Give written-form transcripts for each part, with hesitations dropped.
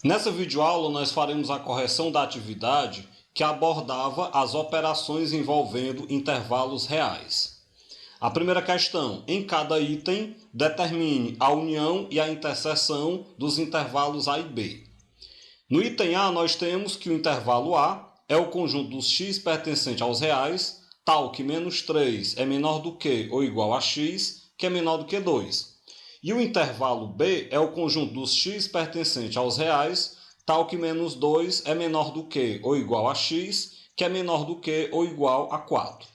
Nessa videoaula, nós faremos a correção da atividade que abordava as operações envolvendo intervalos reais. A primeira questão: em cada item, determine a união e a interseção dos intervalos A e B. No item A, nós temos que o intervalo A é o conjunto dos x pertencente aos reais, tal que menos 3 é menor do que ou igual a x, que é menor do que 2. E o intervalo B é o conjunto dos x pertencente aos reais, tal que menos 2 é menor do que ou igual a x, que é menor do que ou igual a 4.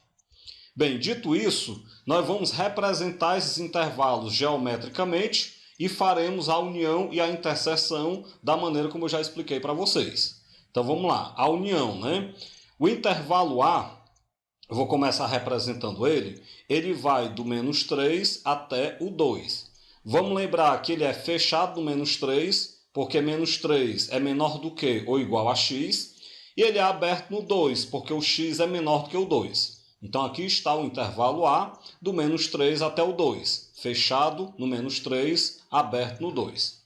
Bem, dito isso, nós vamos representar esses intervalos geometricamente e faremos a união e a interseção da maneira como eu já expliquei para vocês. Então vamos lá, a união, né? O intervalo A, eu vou começar representando ele vai do menos 3 até o 2. Vamos lembrar que ele é fechado no menos 3, porque menos 3 é menor do que ou igual a x, e ele é aberto no 2, porque o x é menor do que o 2. Então aqui está o intervalo A do menos 3 até o 2, fechado no menos 3, aberto no 2.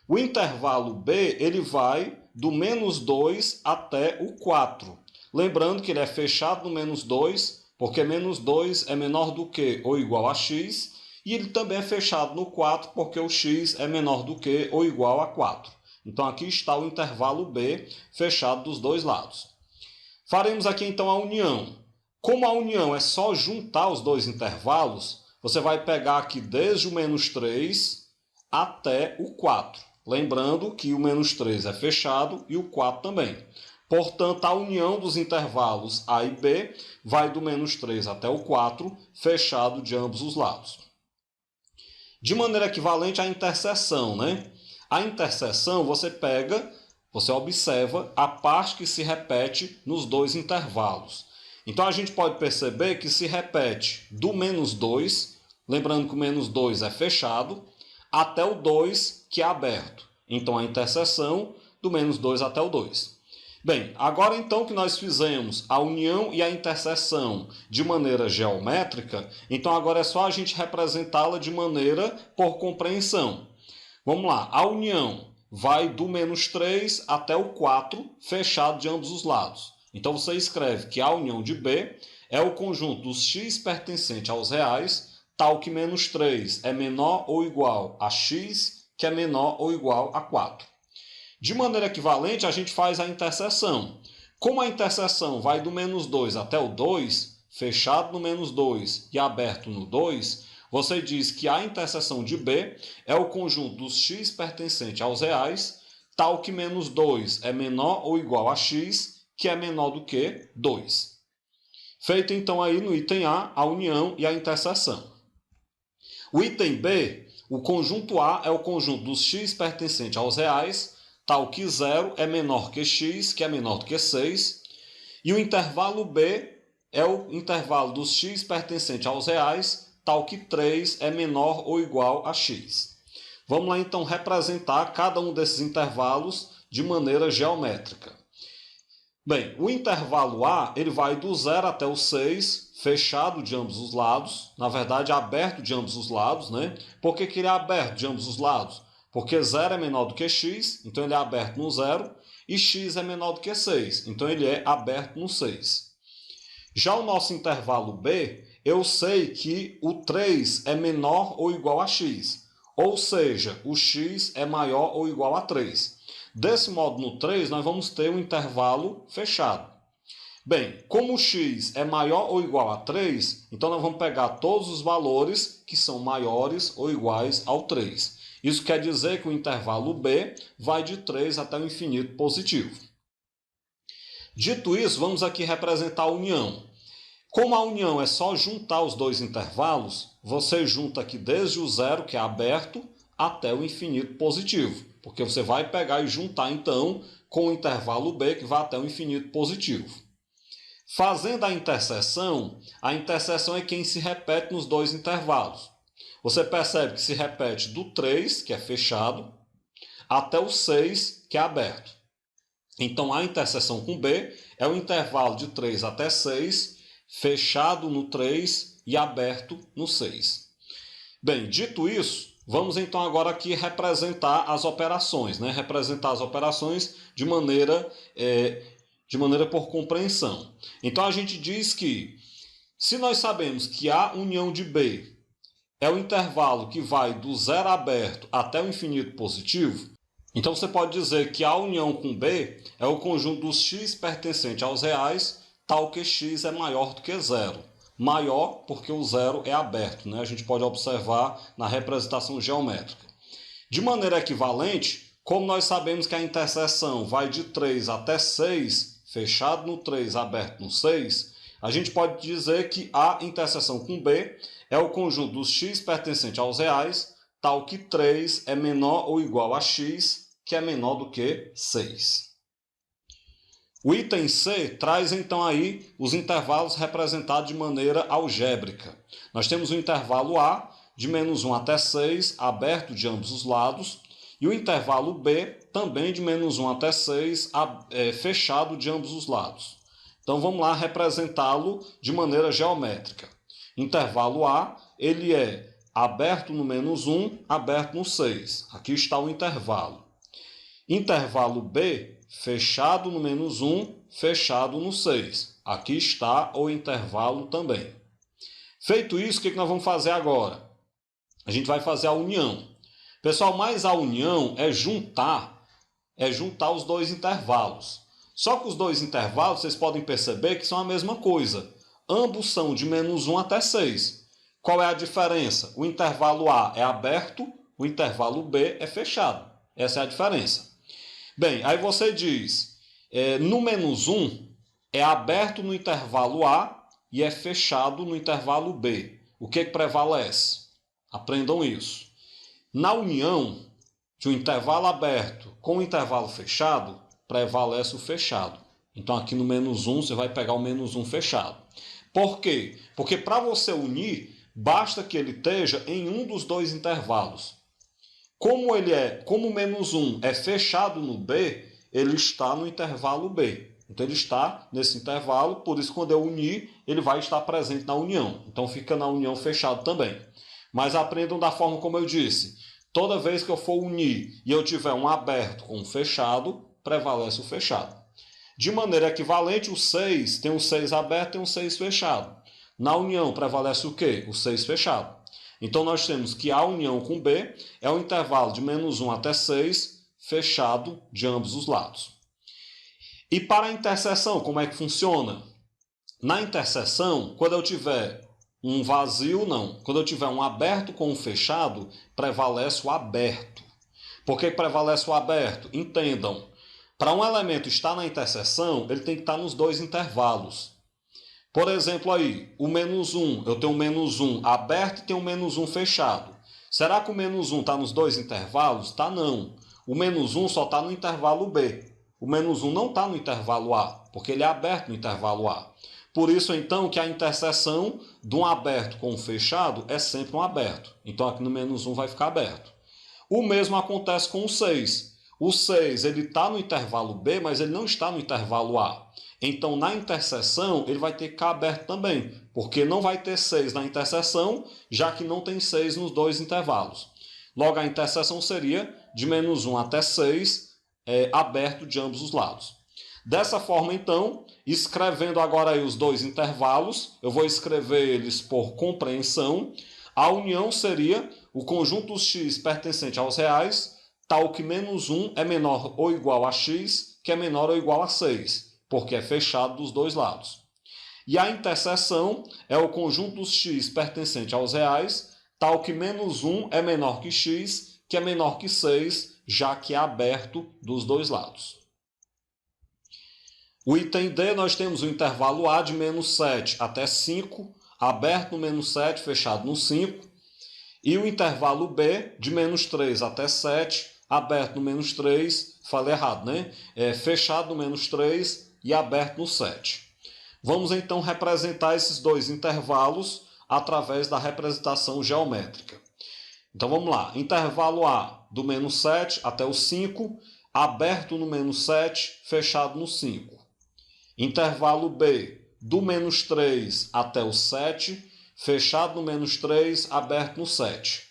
O intervalo B ele vai do menos 2 até o 4. Lembrando que ele é fechado no menos 2, porque menos 2 é menor do que ou igual a x, e ele também é fechado no 4, porque o x é menor do que ou igual a 4. Então aqui está o intervalo B fechado dos dois lados. Faremos aqui então a união. Como a união é só juntar os dois intervalos, você vai pegar aqui desde o menos 3 até o 4. Lembrando que o menos 3 é fechado e o 4 também. Portanto, a união dos intervalos A e B vai do menos 3 até o 4, fechado de ambos os lados. De maneira equivalente à interseção, né? A interseção você observa a parte que se repete nos dois intervalos. Então a gente pode perceber que se repete do menos 2, lembrando que o menos 2 é fechado, até o 2 que é aberto. Então a interseção do menos 2 até o 2. Bem, agora então que nós fizemos a união e a interseção de maneira geométrica, então agora é só a gente representá-la de maneira por compreensão. Vamos lá, a união vai do menos 3 até o 4, fechado de ambos os lados. Então você escreve que a união de B é o conjunto dos x pertencente aos reais, tal que menos 3 é menor ou igual a x, que é menor ou igual a 4. De maneira equivalente, a gente faz a interseção. Como a interseção vai do menos 2 até o 2, fechado no menos 2 e aberto no 2, você diz que a interseção de B é o conjunto dos x pertencente aos reais, tal que menos 2 é menor ou igual a x, que é menor do que 2. Feito então aí no item A, a união e a interseção. O item B, o conjunto A é o conjunto dos x pertencente aos reais, tal que 0 é menor que x, que é menor do que 6. E o intervalo B é o intervalo dos x pertencente aos reais, tal que 3 é menor ou igual a x. Vamos lá então representar cada um desses intervalos de maneira geométrica. Bem, o intervalo A ele vai do 0 até o 6, fechado de ambos os lados, na verdade aberto de ambos os lados, né? Por que ele é aberto de ambos os lados? Porque 0 é menor do que x, então ele é aberto no 0, e x é menor do que 6, então ele é aberto no 6. Já o nosso intervalo B, eu sei que o 3 é menor ou igual a x, ou seja, o x é maior ou igual a 3. Desse modo, no 3, nós vamos ter um intervalo fechado. Bem, como o x é maior ou igual a 3, então nós vamos pegar todos os valores que são maiores ou iguais ao 3. Isso quer dizer que o intervalo B vai de 3 até o infinito positivo. Dito isso, vamos aqui representar a união. Como a união é só juntar os dois intervalos, você junta aqui desde o 0, que é aberto, até o infinito positivo. Porque você vai pegar e juntar, então, com o intervalo B, que vai até o infinito positivo. Fazendo a interseção é quem se repete nos dois intervalos. Você percebe que se repete do 3, que é fechado, até o 6, que é aberto. Então, a interseção com B é o intervalo de 3 até 6, fechado no 3 e aberto no 6. Bem, dito isso, Vamos então agora aqui representar as operações, né? Representar as operações de maneira por compreensão. Então a gente diz que, se nós sabemos que A união de B é o intervalo que vai do zero aberto até o infinito positivo, então você pode dizer que A união com B é o conjunto dos x pertencente aos reais, tal que x é maior do que zero. Maior porque o zero é aberto, né? A gente pode observar na representação geométrica. De maneira equivalente, como nós sabemos que a interseção vai de 3 até 6, fechado no 3, aberto no 6, a gente pode dizer que A interseção com B é o conjunto dos x pertencente aos reais, tal que 3 é menor ou igual a x, que é menor do que 6. O item C traz então aí os intervalos representados de maneira algébrica. Nós temos o intervalo A, de menos 1 até 6, aberto de ambos os lados, e o intervalo B, também de menos 1 até 6, fechado de ambos os lados. Então vamos lá representá-lo de maneira geométrica. Intervalo A, ele é aberto no menos 1, aberto no 6. Aqui está o intervalo. Intervalo B, fechado no menos 1, fechado no 6. Aqui está o intervalo também. Feito isso, o que nós vamos fazer agora? A gente vai fazer a união. Pessoal, mas a união é juntar os dois intervalos. Só que os dois intervalos, vocês podem perceber que são a mesma coisa. Ambos são de menos 1 até 6. Qual é a diferença? O intervalo A é aberto, o intervalo B é fechado. Essa é a diferença. Bem, aí você diz, no menos 1 é aberto no intervalo A e é fechado no intervalo B. O que prevalece? Aprendam isso. Na união de um intervalo aberto com um intervalo fechado, prevalece o fechado. Então aqui no menos 1 você vai pegar o menos 1 fechado. Por quê? Porque para você unir, basta que ele esteja em um dos dois intervalos. Como o menos 1 é fechado no B, ele está no intervalo B. Então ele está nesse intervalo, por isso quando eu unir, ele vai estar presente na união. Então fica na união fechado também. Mas aprendam da forma como eu disse. Toda vez que eu for unir e eu tiver um aberto com um fechado, prevalece o fechado. De maneira equivalente, o 6 tem um 6 aberto e um 6 fechado. Na união prevalece o quê? O 6 fechado. Então nós temos que A união com B é o intervalo de menos 1 até 6, fechado de ambos os lados. E para a interseção, como é que funciona? Na interseção, quando eu tiver um vazio, não. Quando eu tiver um aberto com um fechado, prevalece o aberto. Por que prevalece o aberto? Entendam. Para um elemento estar na interseção, ele tem que estar nos dois intervalos. Por exemplo, aí, o menos 1, eu tenho um menos 1 aberto e tenho um menos 1 fechado. Será que o menos 1 está nos dois intervalos? Está não. O menos 1 só está no intervalo B. O menos 1 não está no intervalo A, porque ele é aberto no intervalo A. Por isso, então, que a interseção de um aberto com um fechado é sempre um aberto. Então, aqui no menos 1 vai ficar aberto. O mesmo acontece com o 6. O 6 está no intervalo B, mas ele não está no intervalo A. Então, na interseção, ele vai ter que ficar aberto também, porque não vai ter 6 na interseção, já que não tem 6 nos dois intervalos. Logo, a interseção seria de menos 1 até 6, aberto de ambos os lados. Dessa forma, então, escrevendo agora aí os dois intervalos, eu vou escrever eles por compreensão. A união seria o conjunto dos x pertencente aos reais, tal que menos 1 é menor ou igual a x, que é menor ou igual a 6, porque é fechado dos dois lados. E a interseção é o conjunto dos x pertencente aos reais, tal que menos 1 é menor que x, que é menor que 6, já que é aberto dos dois lados. O item D, nós temos o intervalo A de menos 7 até 5, aberto no menos 7, fechado no 5. E o intervalo B de menos 3 até 7, aberto no menos 3, falei errado, né? Fechado no menos 3 e aberto no 7. Vamos então representar esses dois intervalos através da representação geométrica. Então vamos lá. Intervalo A do menos 7 até o 5, aberto no menos 7, fechado no 5. Intervalo B do menos 3 até o 7, fechado no menos 3, aberto no 7.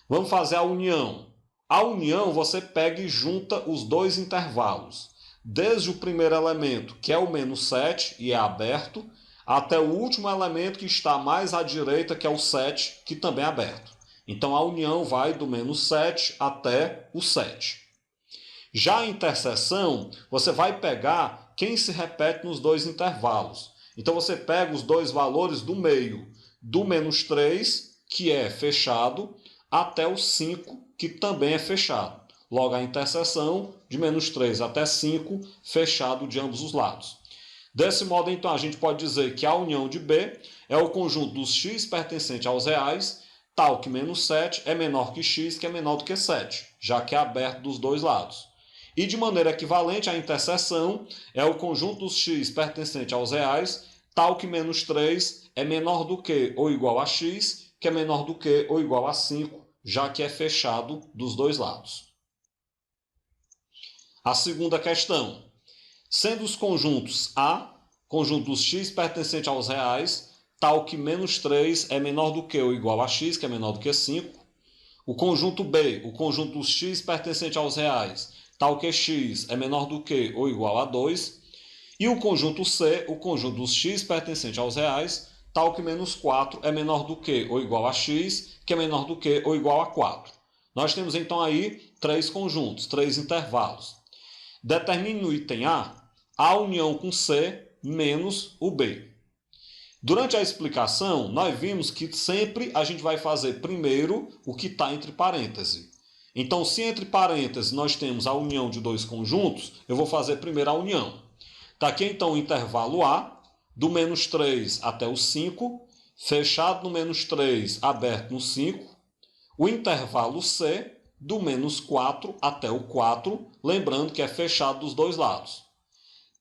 Vamos fazer a união. A união você pega e junta os dois intervalos. Desde o primeiro elemento, que é o menos 7 e é aberto, até o último elemento que está mais à direita, que é o 7, que também é aberto. Então a união vai do menos 7 até o 7. Já a interseção, você vai pegar quem se repete nos dois intervalos. Então você pega os dois valores do meio, do menos 3, que é fechado, até o 5, que também é fechado. Logo, a interseção de menos 3 até 5, fechado de ambos os lados. Desse modo, então, a gente pode dizer que a união de B é o conjunto dos x pertencente aos reais, tal que menos 7 é menor que x, que é menor do que 7, já que é aberto dos dois lados. E de maneira equivalente, a interseção é o conjunto dos x pertencente aos reais, tal que menos 3 é menor do que ou igual a x, que é menor do que ou igual a 5, já que é fechado dos dois lados. A segunda questão. Sendo os conjuntos A, conjunto dos x pertencente aos reais, tal que menos 3 é menor do que ou igual a x, que é menor do que 5. O conjunto B, o conjunto dos x pertencente aos reais, tal que x é menor do que ou igual a 2. E o conjunto C, o conjunto dos x pertencente aos reais, tal que menos 4 é menor do que ou igual a x, que é menor do que ou igual a 4. Nós temos então aí três conjuntos, três intervalos. Determine no item A união com C menos o B. Durante a explicação, nós vimos que sempre a gente vai fazer primeiro o que está entre parênteses. Então, se entre parênteses nós temos a união de dois conjuntos, eu vou fazer primeiro a união. Está aqui então o intervalo A, do menos 3 até o 5, fechado no menos 3, aberto no 5. O intervalo C, do menos 4 até o 4, lembrando que é fechado dos dois lados.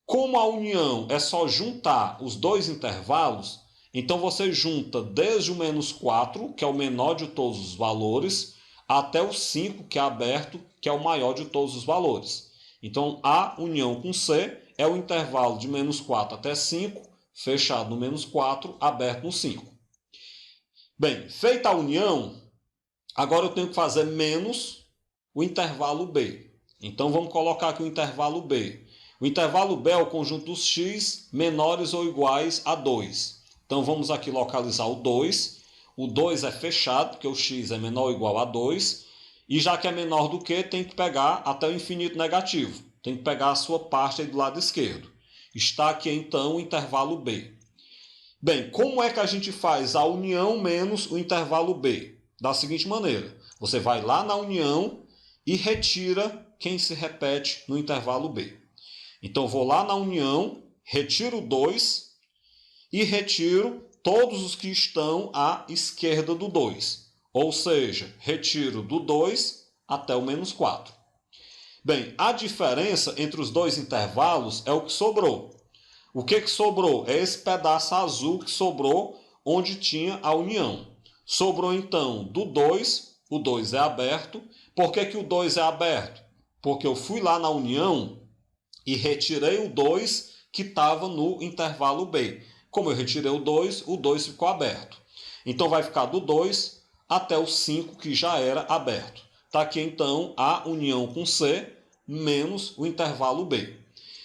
Como a união é só juntar os dois intervalos, então você junta desde o menos 4, que é o menor de todos os valores, até o 5, que é aberto, que é o maior de todos os valores. Então, A união com C é o intervalo de menos 4 até 5, fechado no menos 4, aberto no 5. Bem, feita a união, agora eu tenho que fazer menos o intervalo B. Então, vamos colocar aqui o intervalo B. O intervalo B é o conjunto dos x menores ou iguais a 2. Então, vamos aqui localizar o 2. O 2 é fechado, porque o x é menor ou igual a 2. E já que é menor do que, tem que pegar até o infinito negativo. Tem que pegar a sua parte aí do lado esquerdo. Está aqui, então, o intervalo B. Bem, como é que a gente faz a união menos o intervalo B? Da seguinte maneira. Você vai lá na união e retira quem se repete no intervalo B. Então, vou lá na união, retiro 2 e retiro todos os que estão à esquerda do 2. Ou seja, retiro do 2 até o menos 4. Bem, a diferença entre os dois intervalos é o que sobrou. O que sobrou? É esse pedaço azul que sobrou onde tinha a união. Sobrou então do 2, o 2 é aberto. Por que o 2 é aberto? Porque eu fui lá na união e retirei o 2 que estava no intervalo B. Como eu retirei o 2 ficou aberto. Então vai ficar do 2 até o 5 que já era aberto. Está aqui então a união com C menos o intervalo B.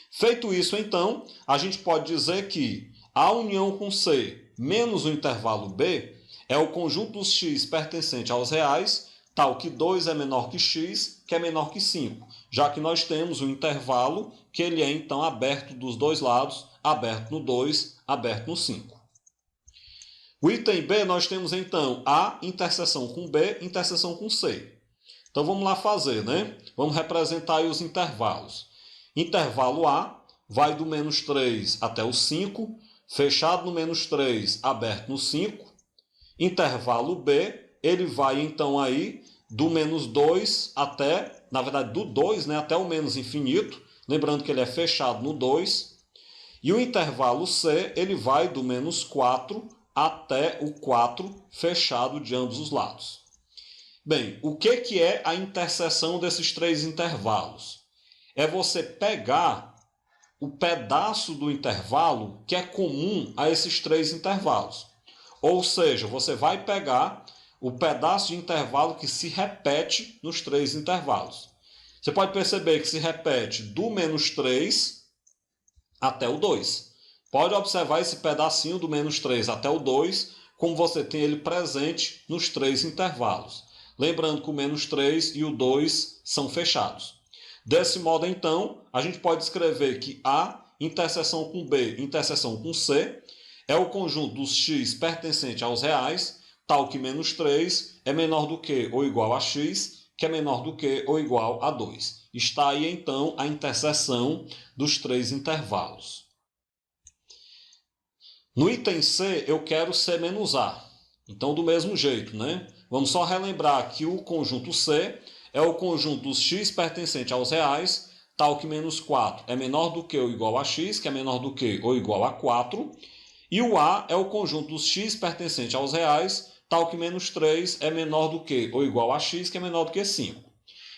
Feito isso então, a gente pode dizer que a união com C menos o intervalo B é o conjunto dos x pertencente aos reais, tal que 2 é menor que x, que é menor que 5, já que nós temos o intervalo que ele é então aberto dos dois lados, aberto no 2, aberto no 5. O item B nós temos então A interseção com B, interseção com C. Então vamos lá fazer, né? Vamos representar aí os intervalos. Intervalo A vai do menos 3 até o 5, fechado no menos 3, aberto no 5. Intervalo B, ele vai então aí do menos 2 até, na verdade do 2, né, até o menos infinito, lembrando que ele é fechado no 2. E o intervalo C, ele vai do menos 4 até o 4, fechado de ambos os lados. Bem, o que é a interseção desses três intervalos? É você pegar o pedaço do intervalo que é comum a esses três intervalos. Ou seja, você vai pegar o pedaço de intervalo que se repete nos 3 intervalos. Você pode perceber que se repete do menos 3 até o 2. Pode observar esse pedacinho do menos 3 até o 2, como você tem ele presente nos 3 intervalos. Lembrando que o menos 3 e o 2 são fechados. Desse modo, então, a gente pode escrever que A, interseção com B, interseção com C, é o conjunto dos x pertencente aos reais, tal que menos 3 é menor do que ou igual a x, que é menor do que ou igual a 2. Está aí, então, a interseção dos 3 intervalos. No item C, eu quero C menos A. Então, do mesmo jeito, né? Vamos só relembrar que o conjunto C é o conjunto dos x pertencente aos reais, tal que menos 4 é menor do que ou igual a x, que é menor do que ou igual a 4. E o A é o conjunto dos x pertencente aos reais, tal que menos 3 é menor do que ou igual a x, que é menor do que 5.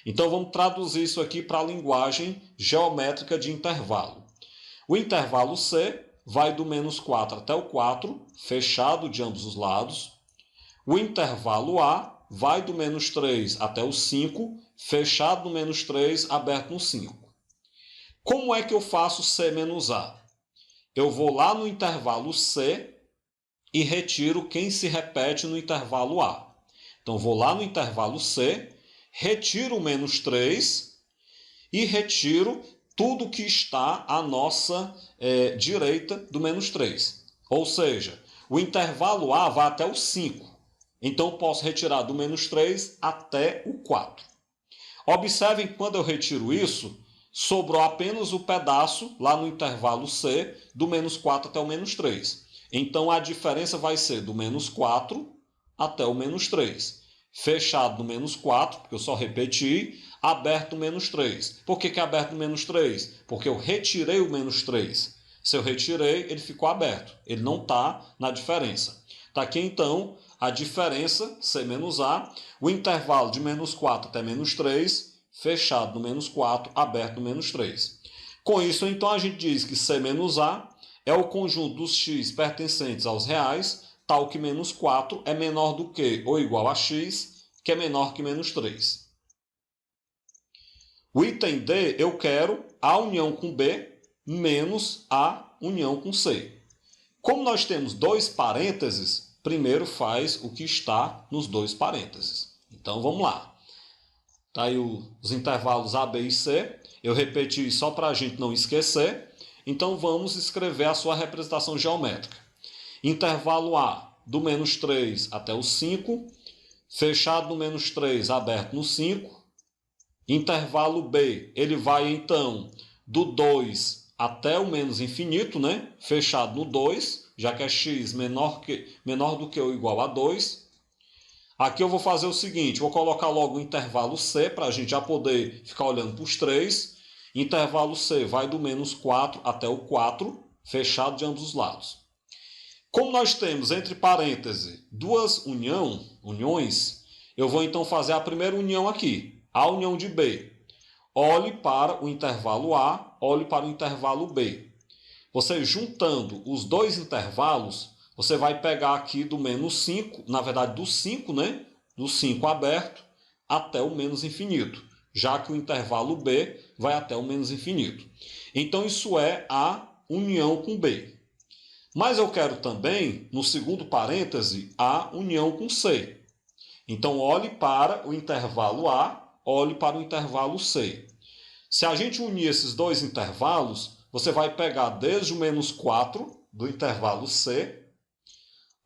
Então, vamos traduzir isso aqui para a linguagem geométrica de intervalo. O intervalo C vai do menos 4 até o 4, fechado de ambos os lados. O intervalo A vai do menos 3 até o 5, fechado no menos 3, aberto no 5. Como é que eu faço C menos A? Eu vou lá no intervalo C e retiro quem se repete no intervalo A. Então, vou lá no intervalo C, retiro o menos 3 e retiro tudo que está à nossa direita do menos 3. Ou seja, o intervalo A vai até o 5. Então, eu posso retirar do menos 3 até o 4. Observem que quando eu retiro isso, sobrou apenas o pedaço lá no intervalo C do menos 4 até o menos 3. Então, a diferença vai ser do menos 4 até o menos 3. Fechado no menos 4, porque eu só repeti, aberto no menos 3. Por que é aberto no menos 3? Porque eu retirei o menos 3. Se eu retirei, ele ficou aberto. Ele não está na diferença. Está aqui, então, a diferença, C menos A, o intervalo de menos 4 até menos 3, fechado no menos 4, aberto no menos 3. Com isso, então, a gente diz que C menos A é o conjunto dos x pertencentes aos reais, tal que menos 4 é menor do que ou igual a x, que é menor que menos 3. O item D, eu quero A união com B menos A união com C. Como nós temos 2 parênteses, primeiro faz o que está nos 2 parênteses. Então, vamos lá. Está aí os intervalos A, B e C. Eu repeti só para a gente não esquecer. Então, vamos escrever a sua representação geométrica. Intervalo A, do menos 3 até o 5. Fechado no menos 3, aberto no 5. Intervalo B, ele vai, então, do 2 até o menos infinito, né? Fechado no 2, já que é x menor do que ou igual a 2. Aqui eu vou fazer o seguinte, vou colocar logo o intervalo C, para a gente já poder ficar olhando para os 3. Intervalo C vai do menos 4 até o 4, fechado de ambos os lados. Como nós temos, entre parênteses, 2 uniões, eu vou então fazer a primeira união aqui, A união de B. Olhe para o intervalo A, olhe para o intervalo B. Você juntando os 2 intervalos, você vai pegar aqui do menos 5, na verdade do 5, né? Do 5 aberto até o menos infinito, já que o intervalo B vai até o menos infinito. Então, isso é A união com B. Mas eu quero também, no segundo parêntese, A união com C. Então, olhe para o intervalo A, olhe para o intervalo C. Se a gente unir esses 2 intervalos, você vai pegar desde o menos 4 do intervalo C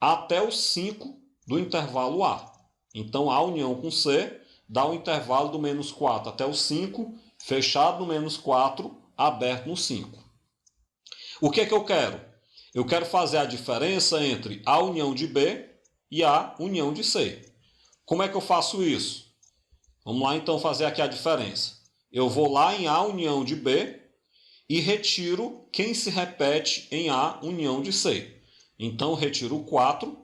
até o 5 do intervalo A. Então, A união com C dá o intervalo do menos 4 até o 5, fechado no menos 4, aberto no 5. O que é que eu quero? Eu quero fazer a diferença entre A união de B e A união de C. Como é que eu faço isso? Vamos lá, então, fazer aqui a diferença. Eu vou lá em A união de B e retiro quem se repete em A união de C. Então, retiro o 4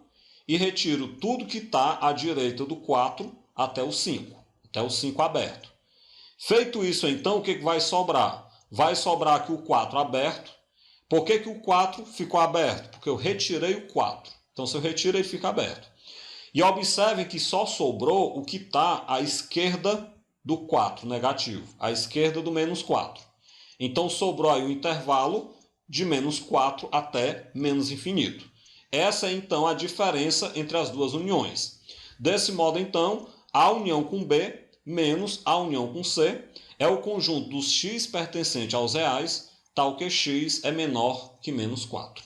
e retiro tudo que está à direita do 4 até o 5. Até o 5 aberto. Feito isso, então, o que vai sobrar? Vai sobrar aqui o 4 aberto. Por que o 4 ficou aberto? Porque eu retirei o 4. Então, se eu retiro, ele fica aberto. E observe que só sobrou o que está à esquerda do 4 negativo, à esquerda do menos 4. Então sobrou aí o intervalo de menos 4 até menos infinito. Essa é então a diferença entre as duas uniões. Desse modo, então, a união com B menos a união com C é o conjunto dos x pertencente aos reais, tal que x é menor que menos 4.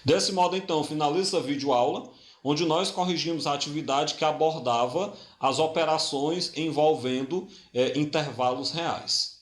Desse modo, então, finaliza a videoaula, onde nós corrigimos a atividade que abordava as operações envolvendo intervalos reais.